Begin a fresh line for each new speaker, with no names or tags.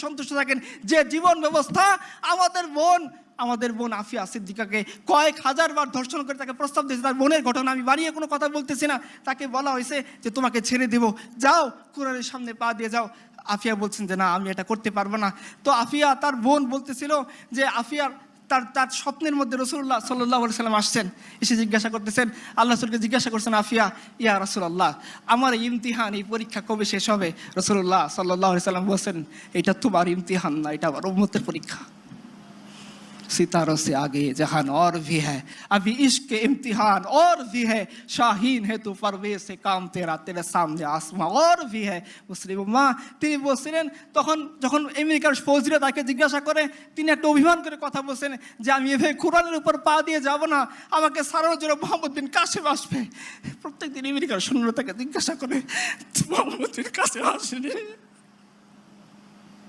সন্তুষ্ট থাকেন। যে জীবন ব্যবস্থা আমাদের বোন আফিয়া সিদ্দিকাকে কয়েক হাজার বার ধর্ষণ করে তাকে প্রস্তাব দিয়েছে। তার বোনের ঘটনা, আমি বাড়িয়ে কোনো কথা বলতেছি না। তাকে বলা হয়েছে যে তোমাকে ছেড়ে দেব, যাও কুরআনের সামনে পা দিয়ে যাও। আফিয়া বলছেন যে না, আমি এটা করতে পারবো না। তো আফিয়া, তার বোন বলতেছিল যে আফিয়ার তার স্বপ্নের মধ্যে রাসূলুল্লাহ সাল্লাল্লাহু আলাইহি সাল্লাম আসছেন, এসে জিজ্ঞাসা করতেছেন, আল্লাহ রাসূলকে জিজ্ঞাসা করছেন আফিয়া, ইয়া রাসূলুল্লাহ, আমার ইমতিহান, এই পরীক্ষা কবে শেষ হবে? রাসূলুল্লাহ সাল্লাল্লাহু আলাইহি সাল্লাম বলছেন, এটা তোমার ইমতিহান না, এটা আমার উম্মতের পরীক্ষা। सितारों से आगे जहान और भी है, अभी इश्क के इम्तिहान और भी है, शाहीन है तू परवेज से काम तेरा, तेरे सामने आसमां और भी है। মুসলিম উম্মাহ, তিনি বলছিলেন, তখন যখন আমেরিকার ফৌজিরা তাকে জিজ্ঞাসা করে, তিনি একটা অভিমান করে কথা বলছেন যে আমি এভাবে কোরআনের উপর পা দিয়ে যাব না, আমাকে সারানোর জন্য মোহাম্মদ বিন কাসেম আসবে। প্রত্যেকদিন আমেরিকার সৈন্যরা তাকে জিজ্ঞাসা করে, মোহাম্মদ বিন কাসেম আসেনি।